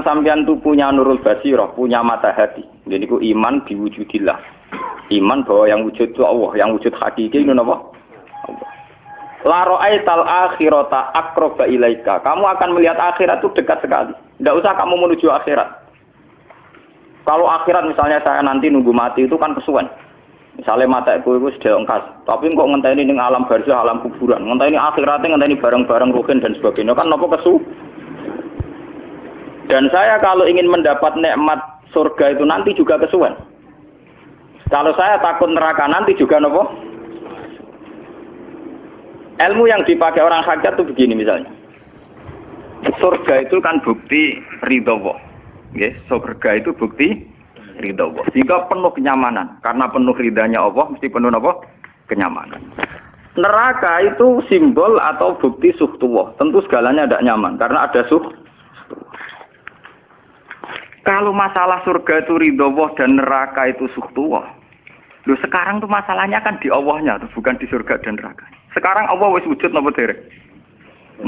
sampean tuh punya nurul basirah, punya mata hati. Jadi ku iman diwujudillah. Iman bahwa yang wujud itu Allah, yang wujud hakiki itu apa? Allah. La ra'aital akhirata aqraba ilaika. Kamu akan melihat akhirat itu dekat sekali. Tidak usah kamu menuju akhirat. Kalau akhirat misalnya saya nanti nunggu mati itu kan kesuwen. Misalnya mata itu sudah engkas, tapi kok ngenteni ning alam barzah, alam kuburan, ngenteni akhiratnya, ngenteni barang-barang ruhin dan sebagainya, kan apa kesu? Dan saya kalau ingin mendapat nikmat surga itu nanti juga kesuwen. Kalau saya takut neraka nanti juga nopo? Ilmu yang dipakai orang hakikat itu begini misalnya. Surga itu kan bukti ridho Allah. Nggih, surga itu bukti ridha Allah. Sehingga penuh kenyamanan. Karena penuh ridhanya Allah, mesti penuh apa? Kenyamanan. Neraka itu simbol atau bukti suhtullah. Tentu segalanya tidak nyaman. Karena ada Kalau masalah surga itu ridha Allah dan neraka itu suhtullah. Loh sekarang tuh masalahnya kan di Allahnya, bukan di surga dan neraka. Sekarang Allah wis wujud napa dereng?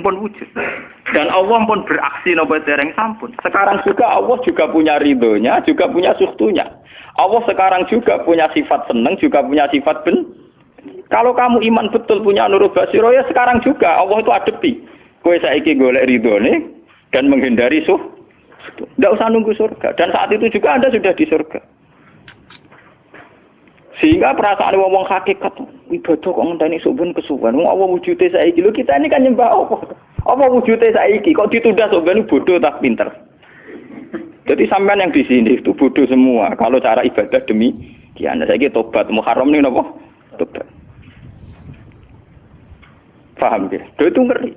Pun wujud. Dan Allah pun beraksi napa dereng sampun. Sekarang juga Allah juga punya ridhonya, juga punya suhtunya. Allah sekarang juga punya sifat seneng, juga punya sifat ben. Kalau kamu iman betul punya nurul basiro ya sekarang juga Allah itu adepi. Kowe saiki golek ridhone dan menghindari Tidak usah nunggu surga. Dan saat itu juga Anda sudah di surga. Sehingga perasaan wong hakikat ibadah kok ngenteni suben kesuwen. Wong Allah wujude saiki. Lho kita ini kan nyembah apa? Apa wujude saiki kok ditunda suben bodoh tak pinter. Jadi sampean yang di sini itu bodoh semua. Kalau cara ibadah demi kian saiki tobat Muharram nih napa? Tobat. Paham ya? Itu ngeri.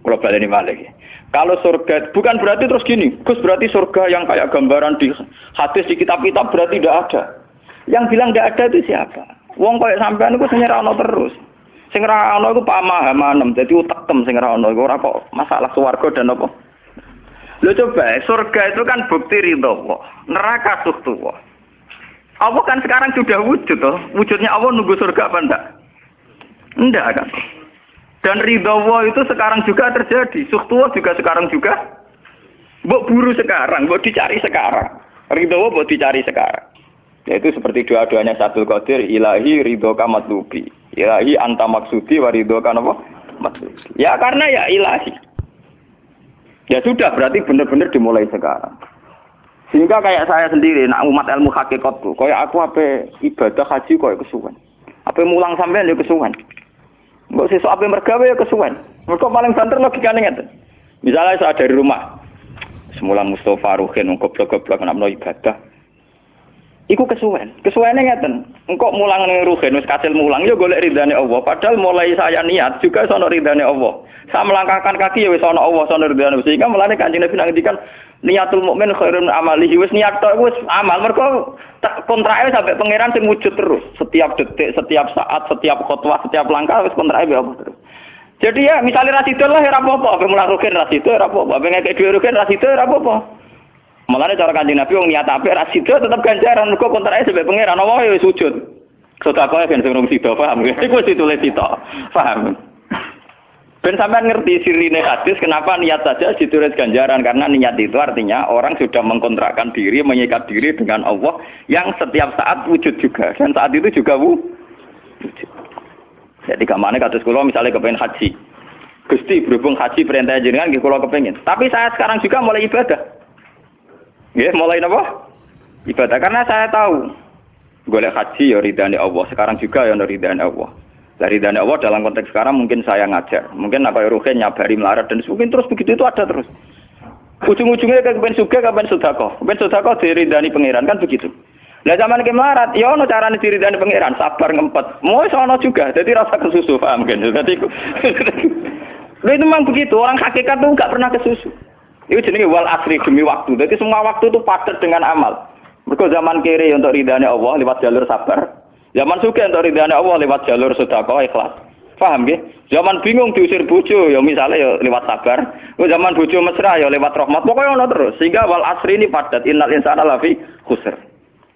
Kalau baleni malih. Kalau surga bukan berarti terus gini. Gus berarti surga yang kayak gambaran di hadis di kitab-kitab berarti tidak ada. Yang bilang tidak ada itu siapa? Wong koyo sampean iku sing ora ana terus. Sing ora ana iku pamahaman, dadi utekem sing ora ana iku ora kok masalah swarga dan apa. Lho coba, surga itu kan bukti ridho Allah, neraka suhtullah. Allah kan sekarang sudah wujud toh. Wujudnya Allah nunggu surga apa enggak? Enggak kan. Dan ridho Allah itu sekarang juga terjadi, suhtullah juga sekarang juga. Mbok buru sekarang, mbok dicari sekarang. Ridho Allah mbok dicari sekarang. Yaitu seperti doa-doanya Satul Qadir, ilahi ridhoka matlubi, ilahi anta maksudi wa ridhoka apa? Matlubi. Ya karena ya ilahi. Ya sudah berarti benar-benar dimulai sekarang. Sehingga kayak saya sendiri, nak umat ilmu hakikat tuh, kayak aku apa ibadah haji kayak kesuwen. Apa mulang sampean ya kesuwen. Mbok sesuk apa mergawe ya kesuwen. Mergo paling banter logikane ngeten. Misalnya saya dari rumah, semula Mustafa Ruhin goblok-goblok nak meno ibadah. Iku kesuwen. Kesuwene ngeten. Engkok mulang ning ruhen wis kasil mulang ya golek ridane Allah. Padahal mulai saya niat juga sono ridane Allah. Saya melangkahkan kaki ya wis sono Allah, sono ridane. Sehingga mulane Kanjeng Nabi ngendikan niatul mukmin khairun amalihi. Wis niat tok wis amal. Mergo kontrake sampai pangeran sing wujud terus. Setiap detik, setiap saat, setiap khotbah, setiap langkah wis kontrake be Allah terus. Jadi ya misalnya rasidul lah ora apa-apa, ape mulang ruhen rasidul ora apa-apa, ape ngekek dhewe ruhen rasidul ora apa-apa. Mulane cara Kanjeng Nabi wong niat apik ra sida tetep ganjaran mergo kontrake sebab pangeran Allah ya wis wujud. Sedekah ben sing sida paham. Iku wis ditulis sida. Paham. Ben sampean ngerti sirine hadis kenapa niat saja ditulis ganjaran karena niat itu artinya orang sudah mengkontrakkan diri, mengikat diri dengan Allah yang setiap saat wujud juga dan saat itu juga wujud. Jadi kamane kados kula misalnya kepengin haji. Gusti berhubung haji perintah jenengan nggih kula kepengin. Tapi saya sekarang juga mulai ibadah. Ya, mulai apa? Ibadah karena saya tahu golek haji ya ridane Allah. Sekarang juga ya ridane Allah. Lah ridane Allah dalam konteks sekarang mungkin saya ngajar. Mungkin apa ruhen nyabari melarat dan mungkin terus begitu itu ada terus. Ujung-ujungnya kepen suga kapan sedekah. Kepen sedekah diridani pangeran kan begitu. Lah zaman ke melarat ya ono carane diridani pangeran, sabar ngempet. Mau sono juga. Jadi rasa kesusu paham kan. Jadi itu memang begitu. Orang hakikat tuh enggak pernah kesusu. Itu jenenge wal asri demi waktu. Jadi semua waktu itu padat dengan amal. Mergo zaman kiri untuk ridane Allah lewat jalur sabar. Zaman sugih untuk ridane Allah lewat jalur sedekah ikhlas. Paham nggih? Zaman bingung diusir bojo ya misalnya ya lewat sabar. Zaman bojo mesra ya lewat rahmat. Pokoknya ono terus. Sehingga wal asri ini padat. Innal insana lafi khusr.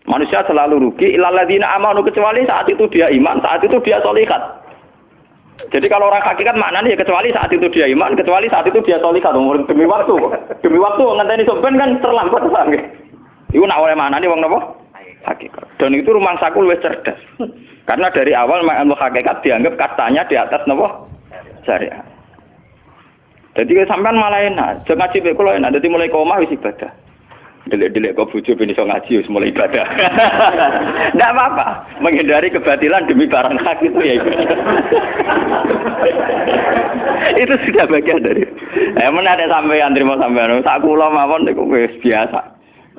Manusia selalu rugi illal ladzina amanu kecuali saat itu dia iman, saat itu dia sholihat. Jadi kalau orang hakikat maknanya ya kecuali saat itu dia iman, kecuali saat itu dia solihah demi waktu. Demi waktu ngenteni soben kan terlambat sange. Iku nak oleh maknane wong napa? Hakikat. Dan itu rumah saku luwih cerdas. Karena dari awal ilmu hakikat dianggap kastanya di atas napa? Syariat. Jadi sampean malah enak, jangan ngaji kula enak, dadi mulai koma wis ibadah. Delik-delik kok bojo ben iso ngaji wis mulai ibadah. Ndak apa-apa, menghindari kebatilan demi barang hak itu ya ibadah. Itu sudah bagian dari. Menarik sampean terima sampean. Sak kula mawon niku wis biasa.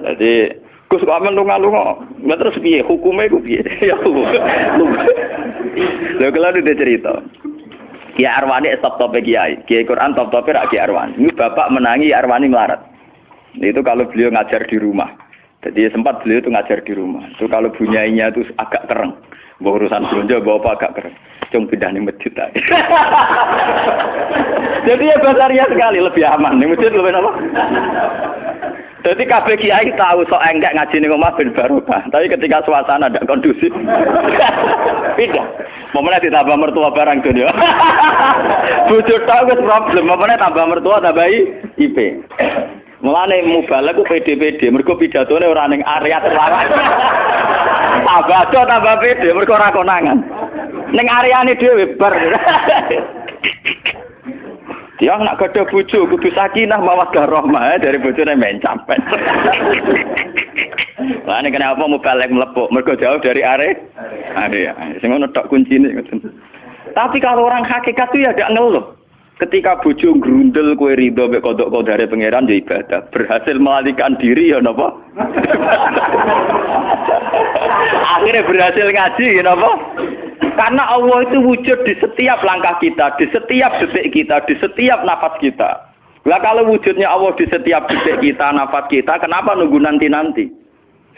Jadi Gus kok amen lunga-lunga. Lah terus piye hukume iku piye? Ya. Lha kula udah cerita. Kiai Arwani top-top Kiai. Kiai Quran top-top Kiai Arwani. Ini bapak menangi Arwani melarat. Itu kalau beliau ngajar di rumah. Jadi sempat beliau itu ngajar di rumah. Itu kalau bunyainya itu agak kereng. Bawa urusan belanja, bawa apa agak kereng. Cuma pindah di masjid tadi. Jadi ya basaria sekali, lebih aman. Di masjid lebih apa? Jadi kabeh kiai tahu sok enggak ngaji ning omah ben barokah. Tapi ketika suasana tidak kondusif, pindah. Momennya ditambah mertua barang dunia. Bojo tahu wis problem, momennya tambah mertua tambah IP. Mulane mubalek ku PD-PD, mergo pidatone ora ning area terlarang. Tambah PD, mergo ora konangan. Ning areane dhewe bar. Dia nak gadah bojo kudu sakinah mawaddah rahmah dari bojone mencapet. Lah nek kenapa mubalek mlepuk, mergo jauh dari area. Sing ngono tok kuncine. Tapi kalau orang hakikat itu ya gak ngeluh. Ketika bojo grundel kowe ridho mek kodok kodare pangeran ya ibadah. Berhasil melalikan diri ya napa? Akhirnya berhasil ngaji ya napa? Karena Allah itu wujud di setiap langkah kita, di setiap detik kita, di setiap nafas kita. Lah kalau wujudnya Allah di setiap detik kita, nafas kita, kenapa nunggu nanti-nanti?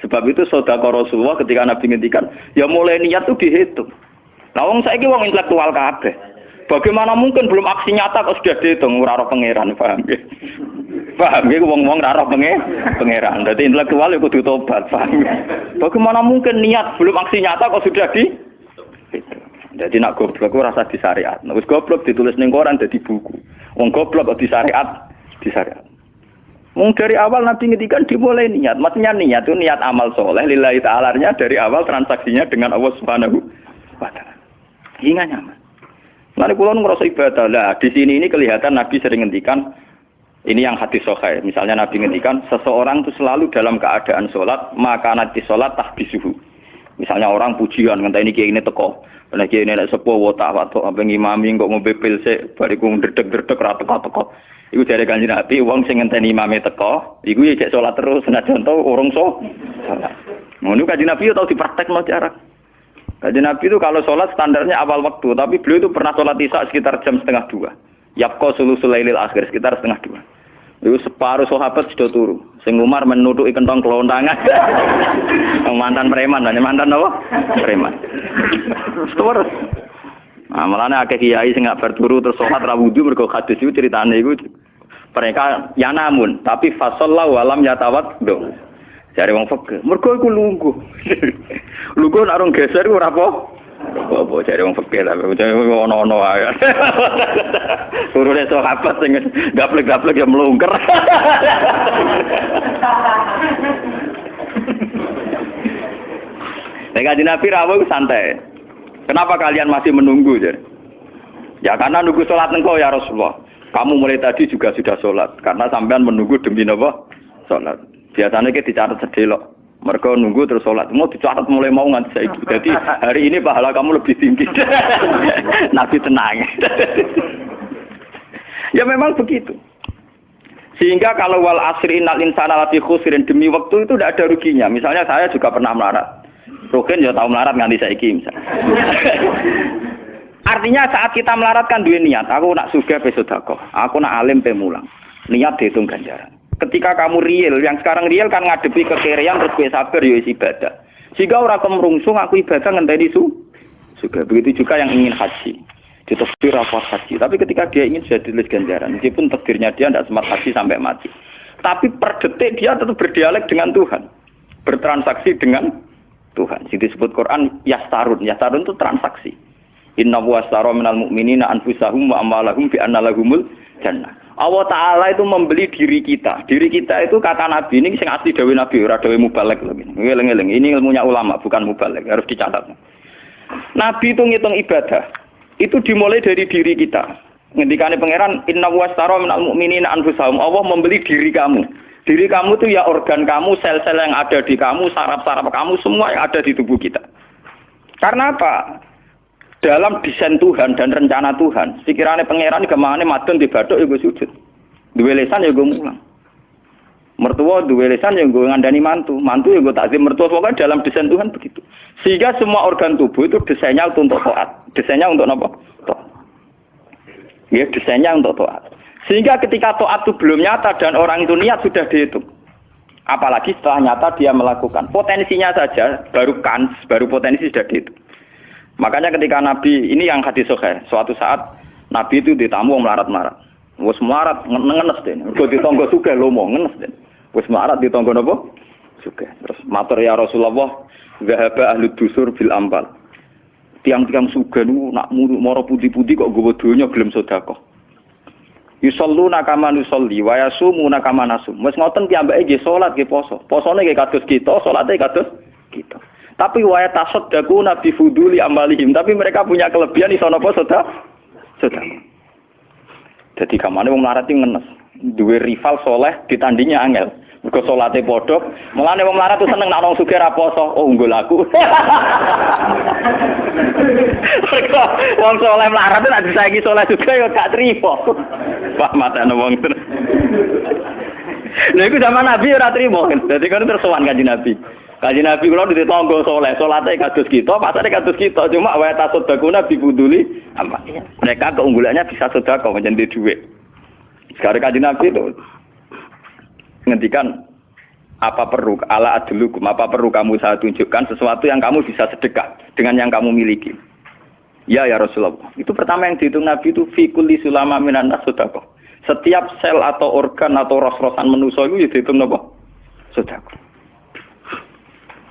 Sebab itu sedekah Rasulullah ketika Nabi ngendikan, ya mulai niat itu dihitung. Lah wong saiki wong intelektual kabeh. Bagaimana mungkin belum aksi nyata kok sudah dihitung ora roh pangeran, paham nggih? Paham nggih wong-wong ora roh pangeran. Dadi intelektual iku kudu tobat, paham. Bagaimana mungkin niat belum aksi nyata kok sudah dihitung? Jadi nak goblok ora rasa di syariat. Nek wis goblok ditulis ning koran dadi buku. Wong goblok kok di syariat, di syariat. Wong dari awal Nabi ngendikan dimulai niat. Maksudnya niat itu niat amal soleh lillahi ta'ala-nya dari awal transaksinya dengan Allah Subhanahu wa taala. Hingga nyaman. Lalu kula ngrasa ibadah. Lah di sini ini kelihatan Nabi sering ngendikan ini yang hadis sahih. Misalnya Nabi ngendikan seseorang itu selalu dalam keadaan salat, maka nanti salat tahbisuhu. Misalnya orang pujian ngenteni kiai ini teko. Nek kiai ini nek sepuh watak watuk apa ngimami kok ngombe pil sik bariku ndredeg-ndredeg ra teko-teko. Iku jare Kanjeng Nabi wong sing ngenteni imame teko, iku ya cek salat terus senajan to urung salat. Ngono Kanjeng Nabi yo tau dipraktekno jarak. Kanjeng Nabi itu kalau sholat standarnya awal waktu, tapi beliau itu pernah sholat isya sekitar jam 1:30. Yapqa sulusul lailil akhir sekitar 1:30. Itu separuh sahabat sudah turu. Sing Umar menutuki kentong kelontangan. Mantan preman, mantan apa? Preman. Terus. Nah, malahnya akeh kiai sing gak berturu terus sholat ra wudu mergo hadis itu ceritane iku. Mereka ya namun, tapi fasallahu alam yatawat do. Jare wong fikih, mergo iku lungguh. Lungguh nek orang geser iku ora apa. Apa jare wong fikih ta, ono-ono wae. Turune sahabat sing gaplek-gaplek ya mlungker. Nek Kanjeng Nabi rawuh santai. Kenapa kalian masih menunggu? Ya karena nunggu sholat engkau ya Rasulullah. Kamu mulai tadi juga sudah sholat. Karena sampean menunggu demi apa? Sholat. Biasanya kita dicatat sedelok. Mereka nunggu terus sholat. Mau dicatat mulai mau nganti saya itu. Jadi hari ini pahala kamu lebih tinggi. Nabi tenang. Ya memang begitu. Sehingga kalau wal asri innal insana lafi khusrin demi waktu itu tidak ada ruginya. Misalnya saya juga pernah melarat. Rugen ya tahu melarat nganti saiki misalnya. Artinya saat kita melarat kan duwe niat, aku nak sugih pe sedekah, aku nak alim pe mulang. Niat dihitung ganjaran. Ketika kamu real, yang sekarang real kan ngadepi kekerean terus kowe sabar ya ibadah. Jika ora kemrungsung aku ibadah ngenteni sugih. Begitu juga yang ingin haji. Ditakdir apa haji, tapi ketika dia ingin sudah ditulis ganjaran, meskipun takdirnya dia tidak sempat haji sampai mati. Tapi per detik dia tetap berdialek dengan Tuhan. Bertransaksi dengan Tuhan. Jadi disebut Quran yastarun. Yastarun itu transaksi. Inna wastara minal mu'minina anfusahum wa amwalahum bi anna lahumul jannah. Allah Ta'ala itu membeli diri kita. Diri kita itu kata Nabi ini sing asli dawuh Nabi ora dawuh mubalek lho. Ngeling-eling. Ini ilmunya ulama bukan mubalek, harus dicatat. Nabi itu ngitung ibadah. Itu dimulai dari diri kita. Ngendikane pangeran inna wastara minal mu'minina anfusahum. Allah membeli diri kamu. Diri kamu itu ya organ kamu, sel-sel yang ada di kamu, saraf-saraf kamu, semua yang ada di tubuh kita. Karena apa? Dalam desain Tuhan dan rencana Tuhan, pikirannya pangeran kemana madon di bathuk ya gue sujud, duwe lesan ya gue mulang, mertua duwe lesan ya gue ngandani mantu, mantu ya gue takzim mertua. Pokoknya dalam desain Tuhan begitu. Sehingga semua organ tubuh itu desainnya untuk taat, desainnya untuk apa? Taat. Ya desainnya untuk taat. Sehingga ketika taat itu belum nyata dan orang itu niat sudah dihitung. Apalagi setelah nyata dia melakukan, potensinya saja baru kans, baru potensi sudah dihitung. Makanya ketika Nabi, ini yang hadis sahih, suatu saat Nabi itu ditamu melarat-melarat. Wes melarat ngenes den. Mergo ditangga sugih lomo ngenes den. Wes melarat ditangga napa? Sugih. Terus matur ya Rasulullah, zahaba ahli dusur bil ambal. Tiang-tiang sugih niku nak mara putih-putih kok nggawa donya gelem sedekah. Yusalluna kama nusolli wa yasumuna kama nasum. Wes ngoten piyambake nggih salat nggih poso. Posone nggih kados kita, salate kados kita. Tapi wa tasaddaqu nabi fuduli amalihim, tapi mereka punya kelebihan iso napa sedekah. Jadi kamane wong melarat iki ngenes, duwe rival soleh ditandingi angel. Mergo salate padha, mulane wong melarat tuh seneng nek wong sugih ra poso, oh unggul aku. Mergo wong soleh melarat nek disaingi soleh juga ya gak trimo. Pak matane wong tenan. Lha iku zaman Nabi ora trimo. Dadi kan terus sowan Kanjeng Nabi. Kanjeng Nabi kula di tangga saleh, salate kados kita, pasane kados kita, cuma wa tasodakuna bibuduli apa. Mereka keunggulannya bisa sedekah menjadi duit. Sekarang Kanjeng Nabi itu ngendikan apa perlu ala adlukum, apa perlu kamu saya tunjukkan sesuatu yang kamu bisa sedekah dengan yang kamu miliki. Ya Rasulullah. Itu pertama yang dihitung Nabi itu fi kulli sulama minan nas sedekah. Setiap sel atau organ atau ros-rosan manusia itu dihitung apa? Sedekah.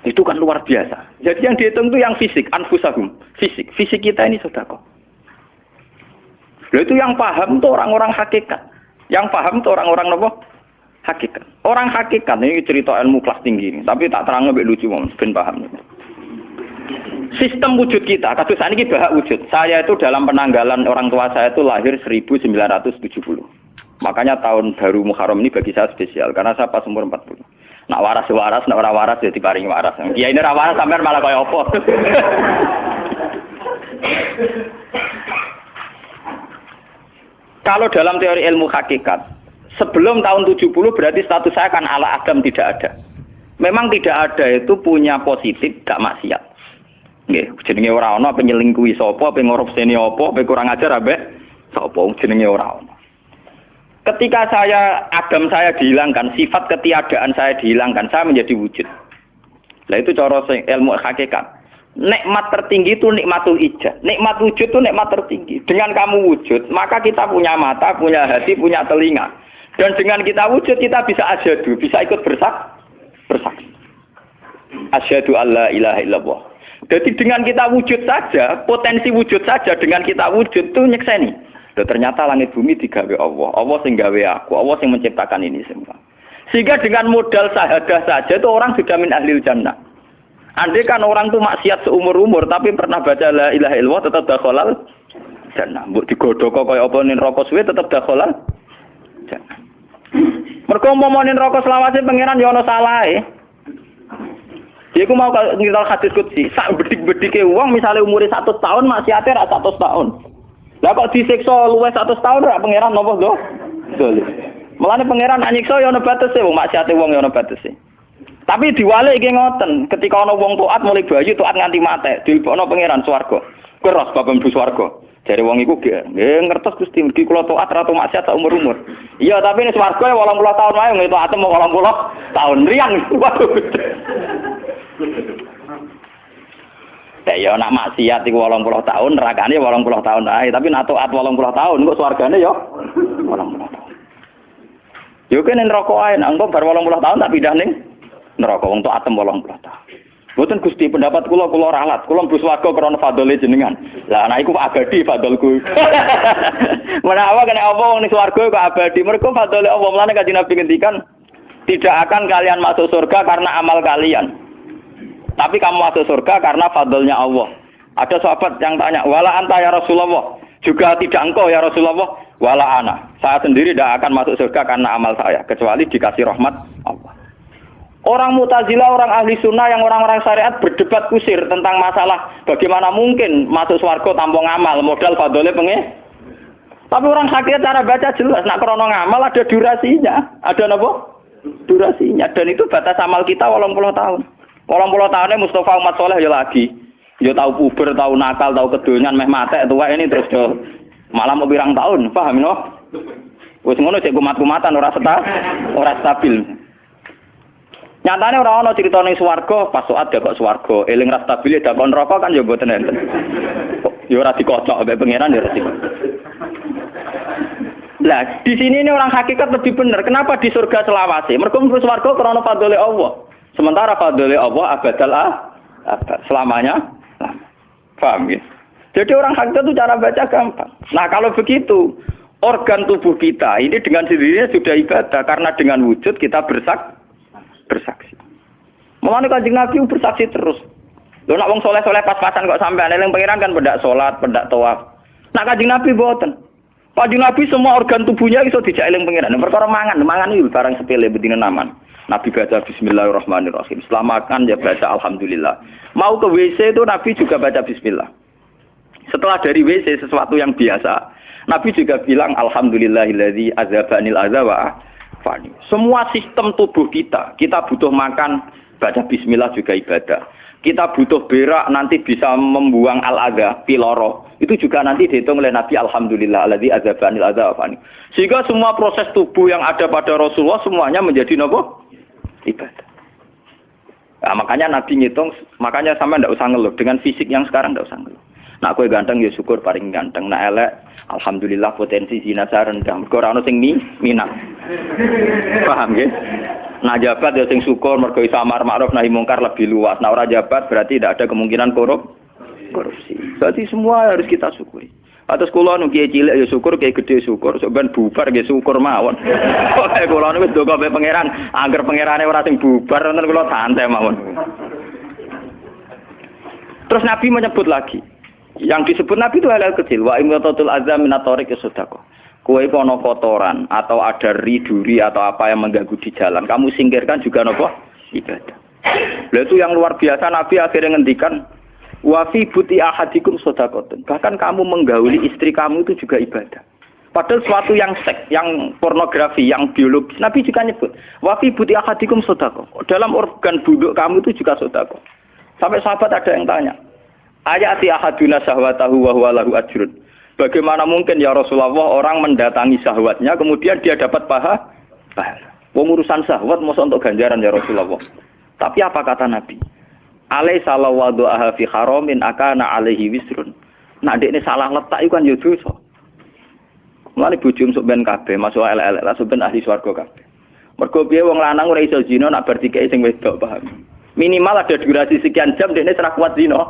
Itu kan luar biasa. Jadi yang dihitung itu yang fisik, anfusahum, fisik. Fisik kita ini sedekah. Lalu itu yang paham itu orang-orang hakikat. Yang paham itu orang-orang apa? Hakikat. Orang hakikat ini cerita ilmu kelas tinggi ini, tapi tak terang lebih lucu ben paham. Sistem wujud kita, kados ini bahak wujud. Saya itu dalam penanggalan orang tua saya itu lahir 1970. Makanya tahun baru Muharram ini bagi saya spesial karena saya pas umur 40. Nak waras, nak ora waras ya diparingi waras. Kiai ini ora waras sampean malah kaya apa. Kalau dalam teori ilmu hakikat, sebelum tahun 70 berarti status saya kan ala Adam tidak ada. Memang tidak ada itu punya positif gak maksiat. Nggih, jenenge ora ana penyelingkuhi sapa, pengorupseni apa, kurang ajar ambek sapa jenenge ora ana. Ketika Adam saya dihilangkan, sifat ketiadaan saya dihilangkan, saya menjadi wujud. Nah itu cara ilmu hakikat. Nikmat tertinggi itu nikmatul ijad. Nikmat wujud itu nikmat tertinggi. Dengan kamu wujud, maka kita punya mata, punya hati, punya telinga. Dan dengan kita wujud, kita bisa asyhadu, bisa ikut bersaksi. Asyhadu alla ilaha illallah. Jadi dengan kita wujud saja, potensi wujud saja dengan kita wujud itu nyekseni. Ternyata langit bumi digawe Allah. Allah sing gawe aku, Allah sing menciptakan ini semua. Sehingga dengan modal syahadah saja itu orang sudah min ahlil jannah. Andai kan orang itu maksiat seumur-umur tapi pernah baca la ilaha illallah tetap dakhalal jannah. Mbok digodhok kaya apa ning neraka suwe tetap dakhalal jannah. Mergo umpama ning neraka selawase pangeran ya ana salahe. Iku mau ngiral hadis qudsi, sak bedik-bedike wong misale umure 100 tahun maksiate ra 100 tahun. Lah kok disiksa luwih 100 tahun ra pangeran napa lho? Dolim. Mulane pangeran anyiksa ya ana batese wong maksiate wong ya ana batese. Tapi diwalik iki ngoten, ketika ana wong taat mulai bayi taat nganti mate, dilebokno pangeran swarga. Keros bab mlebu swarga. Jare wong iku nggih ngertos Gusti mergi kula taat ra tau maksiat sak umur-umur. Iya, tapi ning swarga 80 tahun wae ngene taat 80 tahun riang. Ya nak maksiat iku 80 tahun, nerakane 80 tahun ae, tapi nak taat 80 tahun kok swargane ya 80 tahun. Yo kene neraka ae, nang kok bar 80 tahun tak pindah ning neraka wong taat 80 tahun. Mboten Gusti, pendapat kula ralat. Kula mlebu swarga krana fadhole jenengan. Lah anak iku abadi fadholku. Menawa kena apa wong ning swarga kok abadi. Mergo fadhole Allah. Mulane Kanjeng Nabi ngendikan, tidak akan kalian masuk surga karena amal kalian. Tapi kamu masuk surga karena fadlnya Allah. Ada sahabat yang tanya, "Wala anta ya Rasulullah?" Juga tidak engkau ya Rasulullah? Wala ana. Saya sendiri tidak akan masuk surga karena amal saya, kecuali dikasih rahmat Allah. Orang Mu'tazilah, orang ahli sunnah yang orang-orang syariat berdebat kusir tentang masalah bagaimana mungkin masuk swarga tanpa ngamal, modal fadhole pengen. Tapi orang hakikat cara baca jelas, nak krono ngamal ada durasinya. Ada apa? Durasinya. Dan itu batas amal kita 80 tahun. 80 tahunnya Mustafa umat soleh ya lagi. Ya tahu puber, tahu nakal, tahu kedonyan, meh matek tua ini terus do malah mau pirang tahun, paham no? Wis ngono cek kumat-kumatan ora stabil. Nyatane ora ana crita ning swarga, pas saat kok swarga, eling ra stabil dak kon neraka kan ya mboten enten. Ya ora dikocok mbek pangeran ya ora dikocok. Lah, di sini ini orang hakikat lebih benar. Kenapa di surga selawase? Mergo mlebu swarga krana fadhole Allah. Sementara fadhole Allah abadal abad selamanya. Paham ya? Jadi orang hakikat itu cara baca gampang. Nah, kalau begitu, organ tubuh kita ini dengan sendirinya sudah ibadah karena dengan wujud kita bersaksi. Mulane Kanjeng Nabi bersaksi terus. Lho nak wong soleh-soleh pas-pasan kok sampean eling pangeran kan pendak salat, pendak tawaf. Nak Kanjeng Nabi mboten. Kanjeng Nabi semua organ tubuhnya iso dijak eling pangeran. Perkara mangan iki barang sepele bedine naman. Nabi baca bismillahirrahmanirrahim. Setelah makan ya baca alhamdulillah. Mau ke WC itu Nabi juga baca bismillah. Setelah dari WC sesuatu yang biasa, Nabi juga bilang alhamdulillahilladzi azhabanil adza wa afani. Semua sistem tubuh kita butuh makan, baca bismillah juga ibadah. Kita butuh berak nanti bisa membuang al-adza, piloro. Itu juga nanti dihitung oleh Nabi alhamdulillahilladzi azhabanil adza wa afani. Sehingga semua proses tubuh yang ada pada Rasulullah semuanya menjadi apa? Ibadah. Nah, makanya Nabi ngitung, makanya sama ndak usah ngeluh dengan fisik yang sekarang ndak usah ngeluh. Nak kowe ganteng ya syukur paling ganteng, nak elek alhamdulillah potensi zina rendah. Mergo ora ono sing minat. Paham nggih? Nah jabat ya sing syukur mergo iso amar ma'ruf nahi mungkar lebih luas. Nah ora jabat berarti tidak ada kemungkinan korupsi. Berarti semua harus kita syukuri. Atus kula nu kiye cilik ya syukur, kiye gedhe syukur, sok ben bubar nggih syukur mawon. Pokoke kula niku wis ndonga mbek pangeran, angger pangerane ora sing bubar wonten kula santai mawon. Terus Nabi menyebut lagi. Yang disebut Nabi itu hal-hal kecil. Wa imatatul azam min at-tariq sedekah. Kowe kono kotoran atau ada duri atau apa yang mengganggu di jalan, kamu singkirkan juga napa? Ibadah. Lah itu yang luar biasa Nabi akhirnya ngendikan wa fi buti ahadikum sedekah. Bahkan kamu menggauli istri kamu itu juga ibadah. Padahal suatu yang seks, yang pornografi, yang biologis, Nabi juga nyebut wa fi buti ahadikum sedekah. Dalam organ buduk kamu itu juga sedekah. Sampai sahabat ada yang tanya, ayati ahaduna syahwatahu wa huwa lahu ajrun. Bagaimana mungkin ya Rasulullah orang mendatangi syahwatnya kemudian dia dapat pahala? Wong urusan syahwat masa untuk ganjaran ya Rasulullah. Tapi apa kata Nabi? Alaysa lawadhu'aha fi haramin akana alaihi wisrun. Nah dekne salah letak iku kan ya dosa. Mulane bojo sok ben kabeh masuk elek-elek lah sok ben ahli swarga kabeh. Mergo piye wong lanang ora iso zina nak bar dikeki sing wedok, paham? Minimal ada durasi sekian jam dekne ora kuat zina.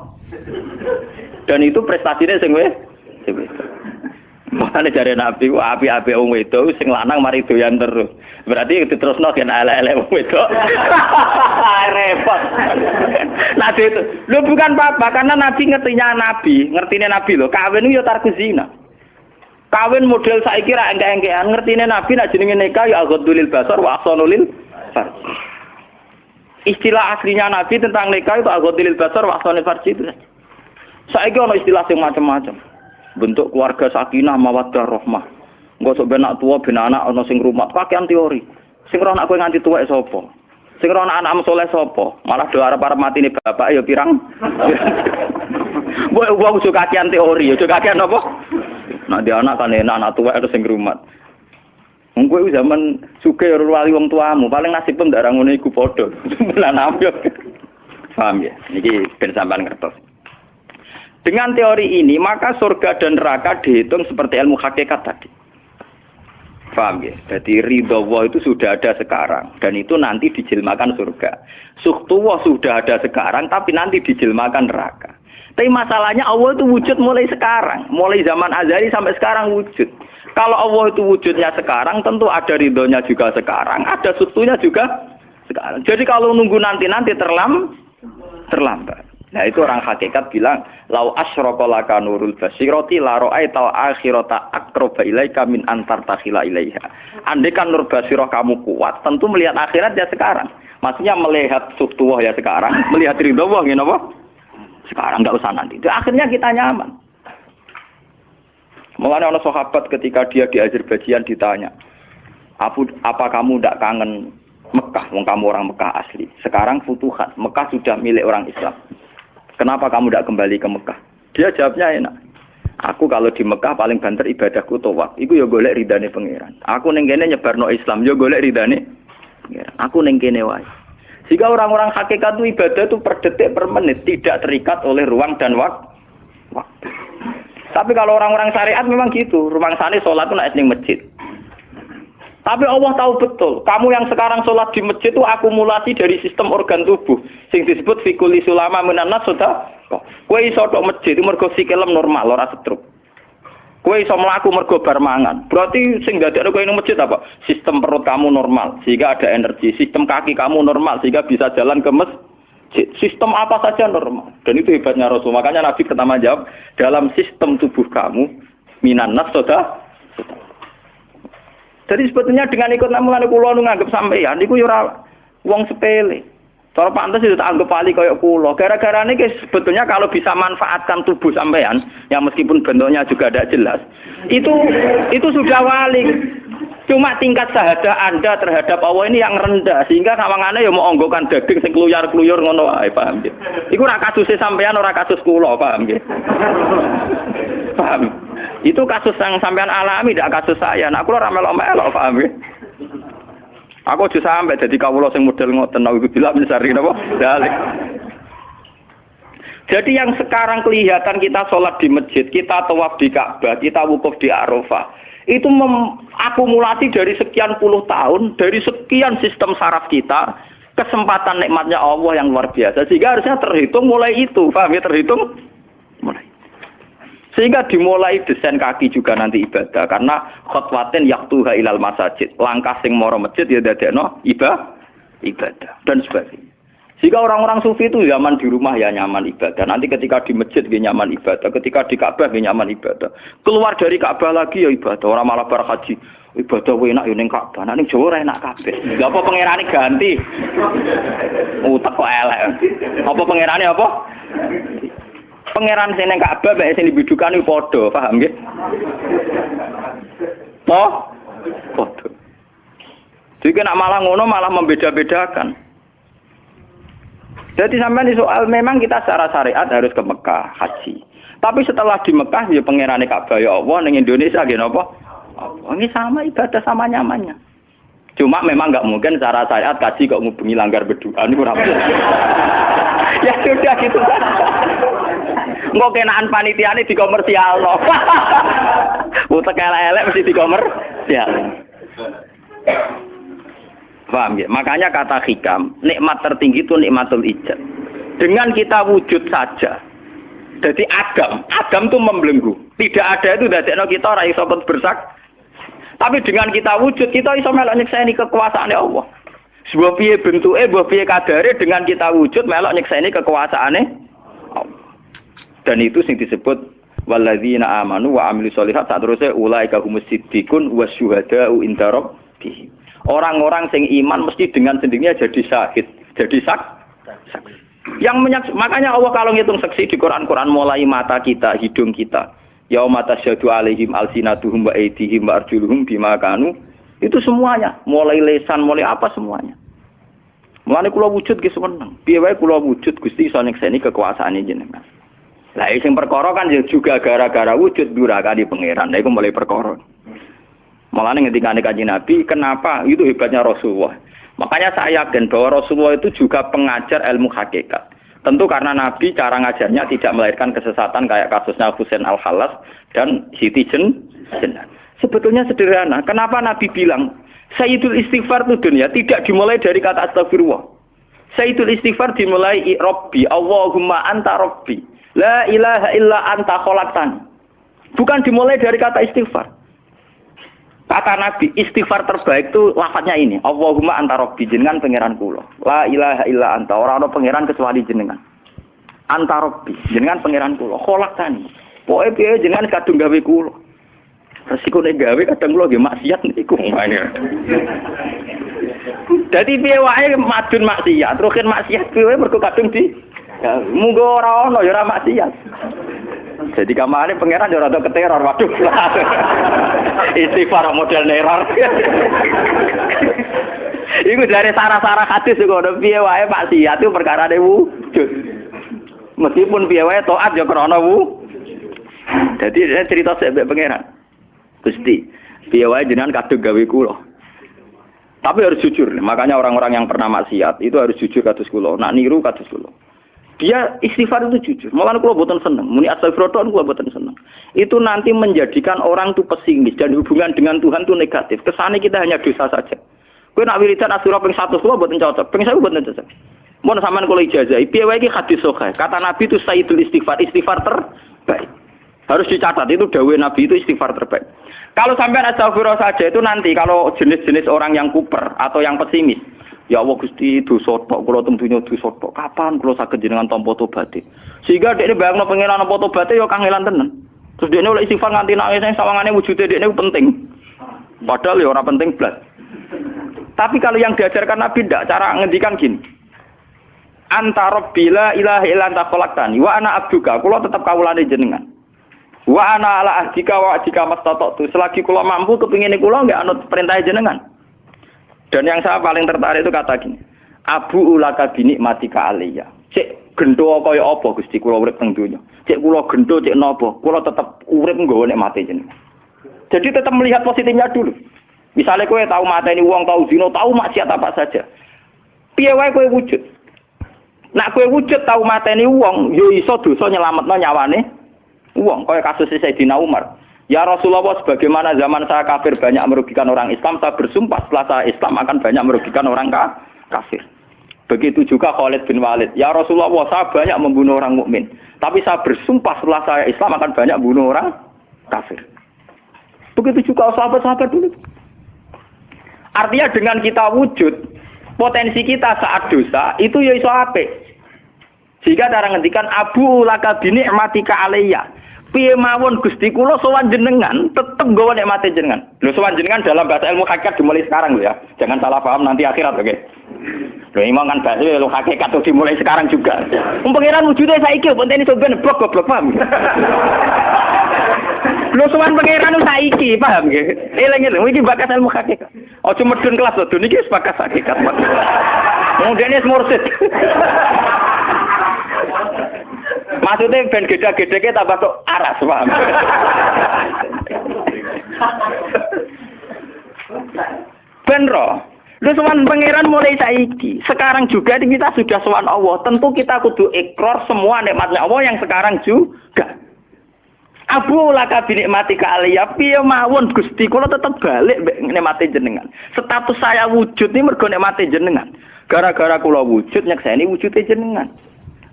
Dan itu prestasinya sing wedok. Makane jare Nabi ku api-api wong wedok sing lanang mari doyan terus. Berarti diterusno gen elek-elek wong wedok. Repot. Nabi itu, lu bukan apa-apa karena Nabi ngertine Nabi lho, kawin itu ya tarku zina. Kawin model saiki ra engke-engkean, ngertine Nabi nek jenenge nikah ya aghdulil basar wa ahsanulil farj. Istilah aslinya Nabi tentang nikah itu aghdulil basar wa ahsanul farj itu. Saiki ono istilah sing macam-macam. Bentuk keluarga sakinah mawaddah rahmah. Engko sok ben anak tua ben anak ana sing rumah, pakaian teori. Sing ora anak kowe nganti tuwek sapa? Sing ora anak soleh sapa? Malah do arep-arep matine bapak ya pirang. Mbok wong suka kakean teori, ya kakean apa? Nek dia anak kan enak, anak tuwek terus sing rumah. Wong kowe zaman sugih ora wali wong tuamu, paling nasib pun ndak ngono iku padha. Lan ambyok. Paham ya? Niki ben sampean ngertos. Dengan teori ini, maka surga dan neraka dihitung seperti ilmu hakikat tadi. Paham ya? Jadi ridho Allah itu sudah ada sekarang dan itu nanti dijelmakan surga. Suhtullah sudah ada sekarang tapi nanti dijelmakan neraka. Tapi masalahnya Allah itu wujud mulai sekarang, mulai zaman azali sampai sekarang wujud. Kalau Allah itu wujudnya sekarang, tentu ada ridhonya juga sekarang, ada suhtunya juga sekarang. Jadi kalau nunggu nanti terlambat. Nah itu orang hakikat bilang, lau asyraka laka nurul basirati la ra'aital akhirata aqraba ilaika min antar takhila ilaiha. Andai kan nur basirah kamu kuat, tentu melihat akhirat ya sekarang. Maksudnya melihat suhtuwah ya sekarang, melihat ridho Allah ya apa? Sekarang enggak usah nanti. Akhirnya kita nyaman. Mulanya orang sahabat ketika dia di Azerbaijan ditanya, apa kamu tidak kangen Mekah? Wong kamu orang Mekah asli. Sekarang futuhat, Mekah sudah milik orang Islam. Kenapa kamu tidak kembali ke Mekah? Dia jawabnya enak. Aku kalau di Mekah paling banter ibadahku tawaf. Iku ya golek ridane pangeran. Aku ning kene nyebarno Islam ya golek ridane pangeran. Aku ning kene wae. Jika orang-orang hakikat itu ibadah itu per detik per menit tidak terikat oleh ruang dan waktu. Tapi kalau orang-orang syariat memang gitu. Rumah sana sholat itu naik ning masjid. Tapi Allah tahu betul, kamu yang sekarang sholat di masjid itu akumulasi dari sistem organ tubuh. Sing disebut fikuli sulama menanas sudah. Kue iso tok masjid itu mergo sikilem normal, ora stroke. Kue iso mlaku mergo bar mangan. Berarti sing dadekno kowe ning masjid apa? Sistem perut kamu normal, sehingga ada energi. Sistem kaki kamu normal, sehingga bisa jalan ke masjid. Sistem apa saja normal. Dan itu hebatnya Rasul. Makanya Nabi pertama jawab, dalam sistem tubuh kamu minanas sudah. Jadi sebetulnya dengan ikut namulan kula nu nganggep sampeyan niku ya ora wong sepele. Cara pantes itu tak anggap pali kaya kula. Gara-gara niki sebetulnya kalau bisa manfaatkan tubuh sampeyan yang meskipun bentuknya juga tidak jelas, itu sudah wali. Cuma tingkat syahadah Anda terhadap Allah ini yang rendah sehingga sawangane ya mau onggokan daging sing kluyar-kluyur ngono wae, paham nggih. Iku ora kasuse sampeyan ora kasus kula, paham nggih. Paham. Itu kasus yang sampean alami, tidak kasus saya. Nah, aku ora melok-melok, paham ya? Aku aja sampai jadi kawula sing model ngoten niku bilang misari napa? Dalik. Jadi yang sekarang kelihatan kita sholat di masjid, kita tawaf di Ka'bah, kita wukuf di Arafah, itu akumulasi dari sekian puluh tahun, dari sekian sistem saraf kita, kesempatan nikmatnya Allah yang luar biasa. Sehingga harusnya terhitung mulai itu, paham ya? Terhitung mulai. Sehingga dimulai desain kaki juga nanti ibadah karena khotwatin yaktuha ilal masajid, langkah sing moro masjid ya dadekno ibadah dan sebagainya. Sehingga orang-orang sufi itu zaman di rumah ya nyaman ibadah, nanti ketika di masjid dia nyaman ibadah, ketika di Ka'bah dia nyaman ibadah, keluar dari Ka'bah lagi ya ibadah, orang malah bar haji ibadah enak ya ning Ka'bah, ning Jawa ora enak kabeh. Lha apa pangerane ganti? Utek kok elek. Apa pangerane apa? Pangeran sing ning Ka'bah mek sing dibidukan iku padha, paham nggih? Padha. Jadi nek malah ngono malah membeda-bedakan. Jadi sampai soal memang kita secara syariat harus ke Mekah haji. Tapi setelah di Mekah ya pangerane Ka'bah ya Allah ning Indonesia nggih napa? Ini sama ibadah sama nyamannya. Cuma memang enggak mungkin secara syariat kaji kok ngubungi langgar berdua niku ora mungkin. Ya sudah gitu kan. Engko kenaan panitiane dikomersialno. Utek elek-elek mesti dikomersial. Paham ya? Makanya kata hikam, nikmat tertinggi itu nikmatul ijad. Dengan kita wujud saja. Jadi Adam itu membelenggu. Tidak ada itu dadekno kita ora iso bersak. Tapi dengan kita wujud, kita iso melok nyekseni kekuasaane Allah. Sebuah piye bentuke, sebuah piye kadare dengan kita wujud melok nyekseni kekuasaane Allah. Dan itu sing disebut walladzina amanu wa amilus sholihat saterusé ulaika humus siddiqun wasyuhada'u inda rabbihim. Orang-orang sing iman mesti dengan sendirinya jadi syahid, jadi saksi. Makanya Allah kalau ngitung saksi di Quran mulai mata kita, hidung kita. Yauma tasyhadu alaihim alsinatuhum wa aydihim wa arjuluhum bima kanu. Itu semuanya, mulai lesan, mulai apa semuanya. Mulane kula wujud ge seneng. Piye wae kula wujud Gusti iso nyekseni kekuasaane jenengan. Lah sing perkara kan juga gara-gara wujud durakane pangeran. Lha iku mulai perkara. Mulane ngendikane Kanjeng Nabi, kenapa? Itu hebatnya Rasulullah. Makanya saya yakin bahwa Rasulullah itu juga pengajar ilmu hakikat. Tentu karena Nabi cara ngajarnya tidak melahirkan kesesatan kayak kasusnya Husain Al-Khallas dan Siti Jenar. Sebetulnya sederhana. Kenapa Nabi bilang Sayyidul istighfar itu dunia tidak dimulai dari kata astagfirullah. Sayyidul istighfar dimulai Rabbi, Allahumma anta Rabbi. La ilaha illa anta khalaqtani. Bukan dimulai dari kata istighfar. Kata Nabi, istighfar terbaik itu lafadznya ini. Allahumma anta Rabbi, jenengan pangeran kula. La ilaha illa anta, ora ana pangeran kecuali jenengan. Anta Rabbi, jenengan pangeran kula. Khalaqtani. Pokoke piye jenengan kadung gawe kula. Resiko nek gawe kadang kula nggih maksiat niku. Dadi piye wae madun maksiat, rukin maksiat piye mergo kadung di munggo ora ono ya ora maksiat. Jadi kamane pangeran ya rada keteror, waduh. Istighfar model neror. Iku dari sarah-sarah hadis kok piye wae maksiat itu perkarane wujud. Meskipun piye wae taat ya krana wujud. Dadi cerita sik mbek pangeran. Gusti, piye wae jenengan kadung gawe kula. Tapi harus jujur, makanya orang-orang yang pernah maksiat itu harus jujur kados kula, nak niru kados kula. Dia istighfar itu jujur. Malah kula boten seneng, muni astagfirullah kula boten seneng. Itu nanti menjadikan orang itu pesimis dan hubungan dengan Tuhan itu negatif. Kesane kita hanya dosa saja. Kowe nak wiridan asura ping 100 kula boten cocok, ping 1000 boten cocok. Mun sampean kula ijazahi, piye wae iki hadis sahih. Kata Nabi itu sayyidul istighfar, istighfar terbaik. Harus dicatat itu dawuh Nabi itu istighfar terbaik. Kalau sampai astagfirullah saja itu nanti kalau jenis-jenis orang yang kuper atau yang pesimis, ya Allah Gusti dosa tok kula tentunya dosa tok. Kapan kula saged jenengan tampa tobaté? Sehingga dekne bayangno pengenan tampa tobaté ya kangelan tenan. Terus dekne oleh istighfar nganti nangis sing sawangane wujude dekne penting. Padahal ya ora penting blas. Tapi kalau yang diajarkan Nabi ndak, cara ngendikan gini. Anta Rabbi la ilaha illa anta khalaqtani wa ana abduka, kula tetep kawulane jenengan. Wa ana ala ahdika wa ahdika mastata'tu. Selagi kula mampu kepingin kula enggak anut perintah jenengan. Dan yang saya paling tertarik itu kata gini. Abu ulaka binikmatika alayya. Cek gendo kaya apa Gusti kula urip teng donya. Cek kula gendo cek napa, kula tetep urip nggawa nikmate jenengan. Jadi tetap melihat positifnya dulu. Misalnya kowe tahu mateni wong, tahu zina, tahu maksiat apa saja. Piye wae kowe wujud. Nak kowe wujud tahu mateni wong, yo iso dosa nyelametno nyawane wong, kaya kasus Sayyidina Umar. Ya Rasulullah, sebagaimana zaman saya kafir banyak merugikan orang Islam, saya bersumpah setelah saya Islam akan banyak merugikan orang kafir. Begitu juga Khalid bin Walid. Ya Rasulullah, saya banyak membunuh orang mukmin, tapi saya bersumpah setelah saya Islam akan banyak membunuh orang kafir. Begitu juga sahabat-sahabat dulu. Artinya dengan kita wujud, potensi kita saat dosa itu ya iso apik. Jika cara ngendikan Abu laka binikmatika alayya. Piye mawon Gusti kula sowan jenengan tetep nggawa nikmate jenengan. Lho sowan jenengan dalam bahasa ilmu hakikat dimulai sekarang lho ya. Jangan salah paham nanti akhirat oke. Lho imam kan bahasa ilmu hakikat tuh dimulai sekarang juga. Pengiran wujude saiki pontene sampean goblok paham. Lho sowan pengiran saiki paham nggih. Eling-eling iki bakas ilmu hakikat. Aja medun kelas lho niki wis bakas hakikat. Mudene mursid. Maksudnya ben gede-gedeke tambah tok aras, paham? Ben roh. Lu sowan pangeran mulai saiki. Sekarang juga kita sudah sowan Allah. Tentu kita kudu ikrar semua nikmatnya Allah yang sekarang juga. Abu laka binikmatika alayya, piye mawon Gusti kula tetep balik nikmate jenengan. Status saya wujud ini mergo nikmate jenengan. Gara-gara kula wujud nyekseni wujude jenengan.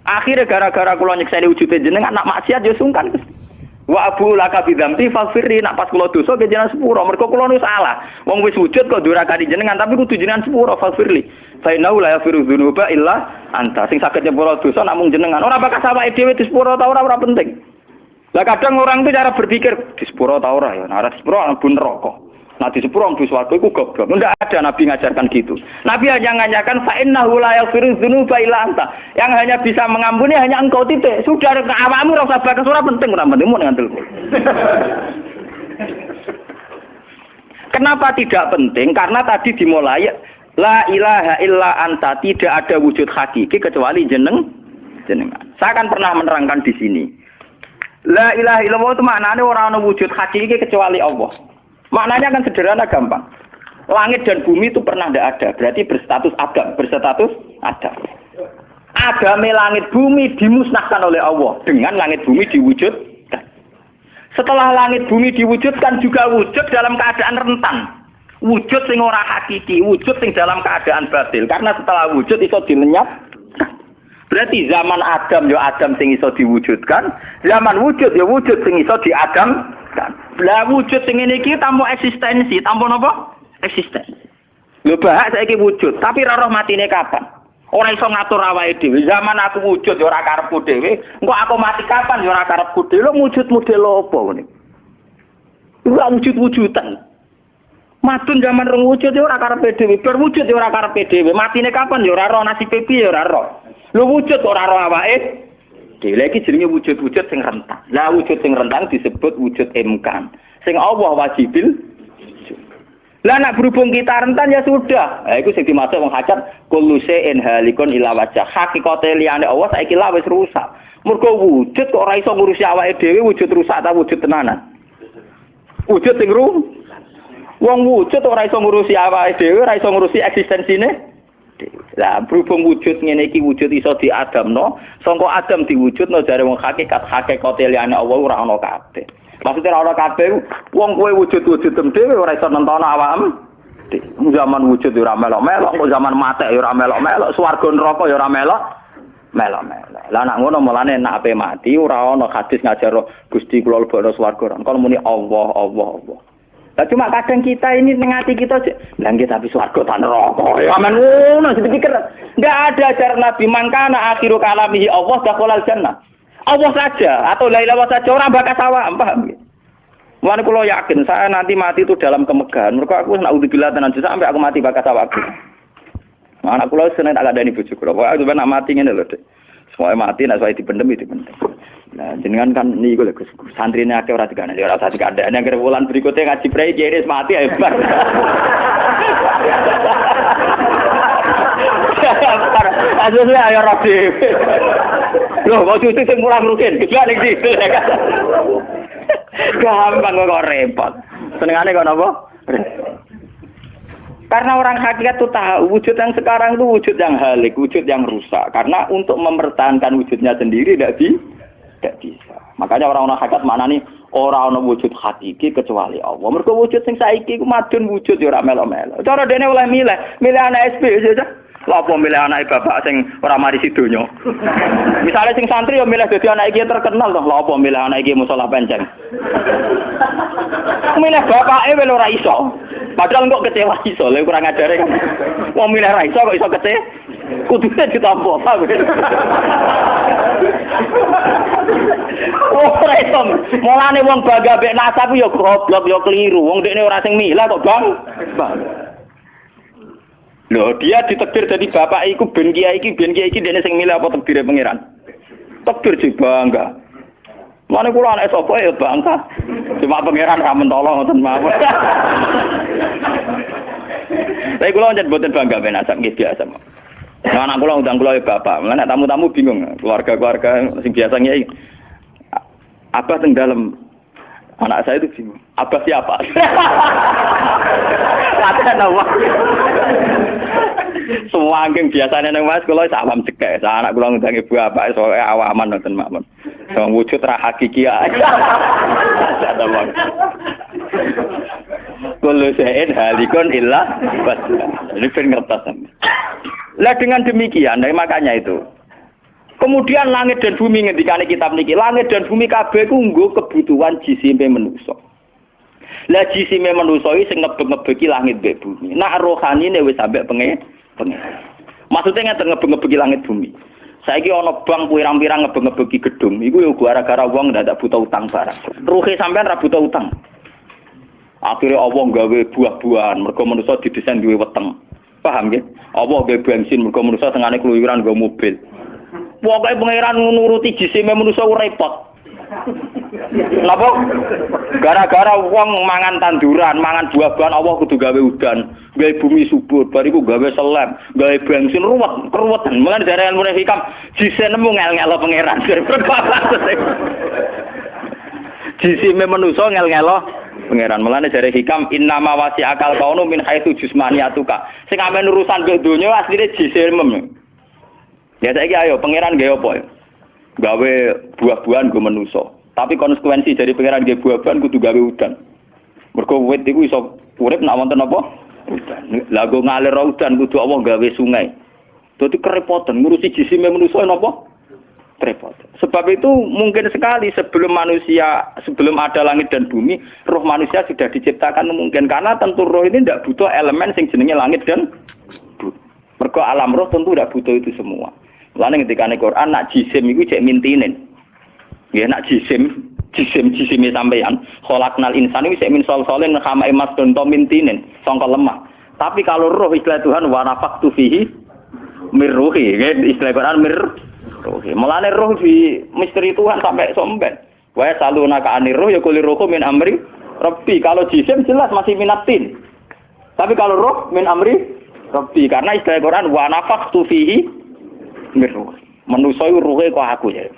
Akhirnya gara-gara kula nyekseni wujude jenengan nak maksiat yo sungkan. Wa abu laka bidzambi faghfirli, nak pas kula dosa ge jenengan sepuro. Mergo kula nu salah. Wong wis wujud kok durakani jenengan tapi kudu jenengan sepuro faghfirli. Fa innahu la yaghfiru dzunuba illa anta. Sing saged nyepuro dosa namung jenengan. Ora bakal awake dhewe disepuro ta ora penting. Lah kadang orang itu cara berpikir disepuro ta ora ya. Nah, disepuro mlebu neraka. Nah disepuro mlebu swarga iku goblok. Ndak ada Nabi ngajarkan gitu. Nabi hanya ngajarkan fa innahu la yaghfiru dzunuba illa anta. Yang hanya bisa mengampuni hanya engkau titik. Sudah awakmu ora usah bakas ora penting mun ngandel. Kenapa tidak penting? Karena tadi dimulai la ilaha illa anta, tidak ada wujud hakiki kecuali jenengan. Saya akan pernah menerangkan di sini. La ilaha illallah itu maknanya orang ana wujud hakiki kecuali Allah. Maknanya kan sederhana gampang. Langit dan bumi itu pernah tidak ada, berarti berstatus adam. Agame langit bumi dimusnahkan oleh Allah dengan langit bumi diwujudkan. Setelah langit bumi diwujudkan juga wujud dalam keadaan rentan. Wujud sing ora hakiki, wujud sing dalam keadaan batil. Karena setelah wujud iso dilenyap. Berarti zaman Adam ya Adam sing iso diwujudkan, zaman wujud ya wujud sing iso diadamkan. Lah wujud sing ngene iki tanpa eksistensi, tanpa napa? Eksistensi. Lho bahak saiki wujud, tapi ora roh matine kapan? Ora iso ngatur awake dhewe. Zaman aku wujud ya ora karepku dhewe, engko aku mati kapan ya ora karepku dhewe. Lho wujud model apa ngene? Ora wujud-wujudan. Matun zaman rong wujud ya ora karepe dhewe, berwujud ya ora karepe dhewe. Matine kapan ya ora roh, nasibe piye ya ora roh. Lho wujud ora roh awake dhewe iki jenenge wujud-wujud sing rentan. Lah wujud sing rentan disebut wujud imkan. Sing Allah wajibil. Lah nak berhubung kita rentan ya sudah. Lah iku sing dimaksud wong hajat kullu shay'in halikun ila wajh. Hakikate liyane Allah saiki lah wis rusak. Mergo wujud kok ora iso ngurusi awake dhewe, wujud rusak ta wujud tenanan. Wujud sing wong wujud ora iso ngurusi awake dhewe, ora iso ngurusi eksistensine. Lah berhubung wujud ngene iki wujud iso diadamno, sangka Adam diwujudno jare wong hakikate liyane Allah ora ana kabeh. Maksudnya ora ana kabeh wong kowe wujud-wujud dhewe ora iso nentono awakmu. Zaman wujud ora melok-melok, zaman mate ora melok-melok, swarga neraka ya ora melok-melok. Lah nak ngono mulane nak ape mati ora ana hadis ngajar Gusti kula lebokno swarga. Kon muni Allah. Lah cuma kadang kita ini tengah hati kita lah nggih tapi swarga ta neraka. Ya amen ngono dipikir. Enggak ada ajaran Nabi mangkana akhiru kalamihi Allah dakhalal jannah. Allah saja atau la ilaha saja orang bakas awak, paham nggih. Mulane kula yakin saya nanti mati itu dalam kemegahan. Mergo aku naudzubillah tenan sampai aku mati bakas awakku. Anak kula seneng tak kandhani bojo kula. Pokoke aku nak mati ngene lho, Dik. Semoga mati nek saya dipendem. Nah, jenengan kan niku lho Gus. Santrine akeh ora dikandani, ora usah dikandani. Nek wulan berikutnya ngaji prei jenis mati ae bar. Asline ayo ora dhewe. Loh, kok cucu sing mulang rugen, gila ning situ. Gampang kok repot. Senengane kok napa? Karena orang hakikat itu tahu wujud yang sekarang itu wujud yang halik, wujud yang rusak. Karena untuk mempertahankan wujudnya sendiri tidak bisa. Makanya orang-orang hakikat mana nih orang-orang wujud hakiki kecuali Allah. Mereka wujud yang saiki ku madun wujud ya ora melo-melo. Cara dene oleh milih anak SP saja. Lha apa milih anak bapak sing ora mari sidonya. Misalnya sing santri ya milih dadi anak iki terkenal toh. Lha apa milih anak iki musala penceng. Milih bapake wel ora iso. Padahal kok kecewa iso, lha kurang ajare kan. Wong milih ra iso kok iso kecewa. Kudune ditampa, paham. Oh, iso. Mulane wong bangga mek nasab ya goblok ya keliru. Wong dekne ora sing milah kok, Bang. Loh, dia ditakdir jadi bapak iku ben kiai iki dene sing milih apa takdire pangeran. Takdir sih bangga. Mane kula anak sapa ya bangga. Cuma pangeran ra mentolo ngoten mawon. Tapi kula njen boten bangga ben asam nggih biasa. Nah, anak kula undang kula ya bapak. Lan tamu-tamu bingung, keluarga-keluarga sing biasa nyai. Abah teng dalem. Anak saya itu bingung. Abah siapa? Latihan apa? Semua angking biasanya nang Mas kula awam cekek. Anak kula ngundang ibu bapak soalé awaman nonton mawon. Wong wujud ra hakiki ae. Kullu shay'in halikun illa wajhah. Ini ben ngertos. Lah dengan demikian, makanya itu. Kemudian langit dan bumi ngendikane kitab niki, langit dan bumi kabeh ku nggo kebutuhan jisime manusa. Lah jisime manusa iki sing ngebeg-ngebeki langit mbek bumi. Nak rohanine wis sampe pengen. Maksudnya ngeten ngebeg-ngebeki langit bumi. Saiki ana bank pirang-pirang ngebeg-ngebeki gedung, iku yo gara-gara wong ndak butuh utang barang. Ruhe sampean ra butuh utang. Akhirnya Allah gawe buah-buahan, mergo manusa didesain duwe weteng. Paham nggih? Allah gawe bensin, mergo manusa tengane keluyuran nggo mobil. Pokoke pangeran nuruti jisime manusa repot. Napa? Gara-gara wong mangan tanduran, mangan buah-buahan Allah kudu gawe udan, gawe bumi subur, bariku gawe selem, gawe bensin keruwetan. Mulane dari ilmu hikam jise nemu ngel-ngelo pangeran. Jisime manusa ngel-ngelo pangeran. Mulane dari hikam innama wasi akal kaunu min haitsu jismaniyatuka. Sing amen urusan ke donya asline jisime. Ya saiki ayo pangeran gawe apa? Gawe buah-buahan go manusa. Tapi konsekuensi dari pangeran nggih buaban kudu gawe udan. Mergo wit iku iso urip nek wonten apa? Udan. Lah go ngalir udan kudu Allah gawe sungai. Dadi kerepotan ngurusi jisime manusa napa? Repot. Sebab itu mungkin sekali sebelum ada langit dan bumi, roh manusia sudah diciptakan mungkin karena tentu roh ini tidak butuh elemen yang jenenge langit dan bumi. Mergo alam roh tentu tidak butuh itu semua. Mulane ketika ning Quran nak jisim iku cek mintinen. Ya nak jisim sampean khalaqnal insani wis min salsalin khama emas donto mintinen sangka lemah. Tapi kalau roh istilah Tuhan wa nafaqtu fihi mir ruhi, istilah Quran mir ruhi. Mulane roh di misteri Tuhan sampai somben. Wa saluna ka anir ruh ya kulir ruhu min amri rabbi. Kalau jisim jelas masih minatin. Tapi kalau roh min amri rabbi karena istilah Quran wa nafaqtu fihi mir ruhi. Manusa iku ruhe kok aku ya.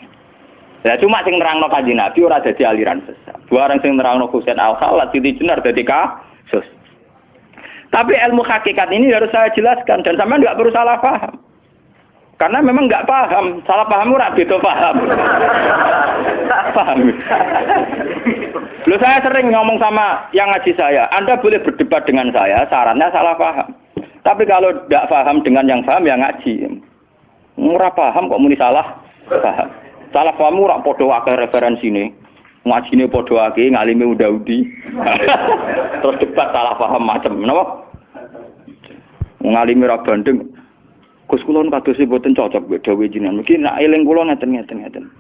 Ya cuma sing nerangno Kanjeng Nabi ora dadi aliran sesat. Dua orang sing nerangno Husain Al-Khallat Siti Jenar dadi kasus. Tapi ilmu hakikat ini harus saya jelaskan dan sampean enggak perlu salah paham. Karena memang enggak paham, salah paham ora beda paham. Paham. Loh saya sering ngomong sama yang ngaji saya, Anda boleh berdebat dengan saya, sarannya salah paham. Tapi kalau enggak paham dengan yang paham ya ngaji. Ora paham kok muni salah paham. Salah pahamu rak padha akeh referensine. Ngajine padha akeh, ngalime unda-undi. Terus debat salah paham macam napa? Ngalime ra bandeng. Gus kula kados mboten cocok mbek dawuh jenengan. Mungkin nek eling kula ngeten.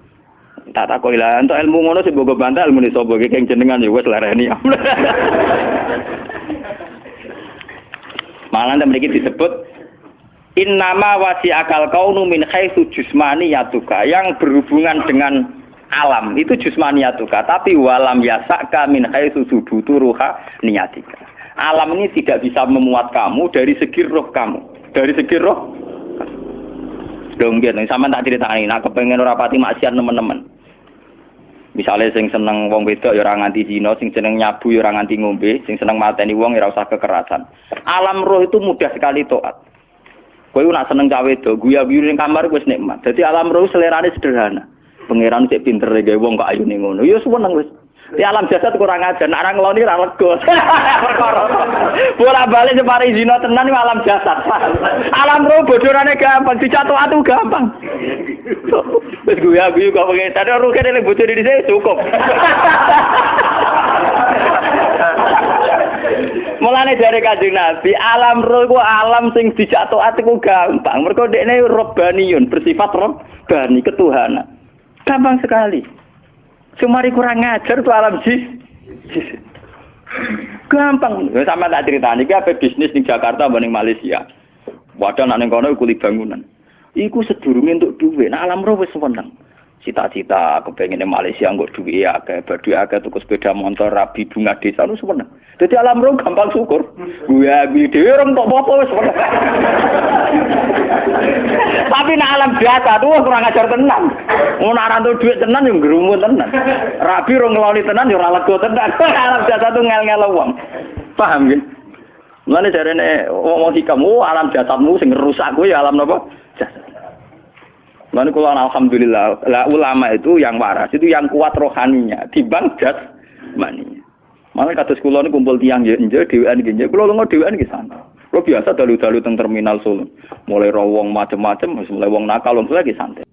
Tak takoki lah entuk ilmu ngono sing mbok bantah ilmune sapa iki keng jenengan ya wis lareni. Malah mriki disebut innama wasi'akal kaunu min haitsu jusmaniyatuka, yang berhubungan dengan alam itu jusmaniyatuka, tapi walam yasaka min haitsu subutu ruha niyatika. Alam ini tidak bisa memuat kamu dari segi roh kamu. Dari segi roh. Dong nggih, sampean tak critani, nek kepengin ora pati maksiat teman-teman. Misalnya sing seneng wong wedok ya ora nganti zina, sing seneng nyabu ya ora nganti ngombe, sing seneng mateni wong ya ora usah kekerasan. Alam roh itu mudah sekali taat. Kowe nak seneng cawe do, guya-guyu ning kamar wis nikmat. Dadi alam roh selerane sederhana. Pangeran sik pinter gawe wong kok ayune ngono. Ya seneng wis. Di alam jasad kurang ajar, nak ra ngeloni ra lega. Perkara. Bola-balik separi zina tenan alam jasad. Alam roh bodorane gampang, dicatok atu gampang. Wis guya-guyu kok pengen tadi roh kene bocor di sini cukup. Mulane dari Kanjeng Nabi, alam roh iku alam sing dijatuh ati ku gampang. Mergo dekne robbaniyun, bersifat robbani, ketuhanan. Gampang sekali. Sumari kurang ngajar tuh alam jis. Gampang. Sama tak critani iki ape bisnis ning Jakarta mbek ning Malaysia. Wadah nek ning kono kuli bangunan. Iku sedurunge entuk dhuwit. Nah alam roh wis seneng. Cita-cita kepengine Malaysia nggo duwe akeh, badhe akeh tuku sepeda motor, rabi bunga desa lu seneng. Dadi alam roh gampang syukur. Guya-guyu dhewe ora entuk apa-apa wis seneng. Tapi nek alam biasa tuh kurang ajar tenan. Ngono ora entuk dhuwit tenan yo ngrumun tenan. Rabi ora ngeloni tenan yo ora lega tenan. Alam biasa tuh ngel-ngel wong. Paham nggih? Mulane jarene wong hikamu alam jasadmu sing rusak kuwi alam napa? Jasad. Lalu kalau alhamdulillah, ulama itu yang waras, itu yang kuat rohaninya, dibanding jasmaninya. Malah kata sekolah ini kumpul tiang jenje, dewan jenje, kalau lo dewan di sana. Lo biasa dalu-dalu teng terminal Solo, mulai rawong macam-macam, mulai wong nakal, wong lagi santai.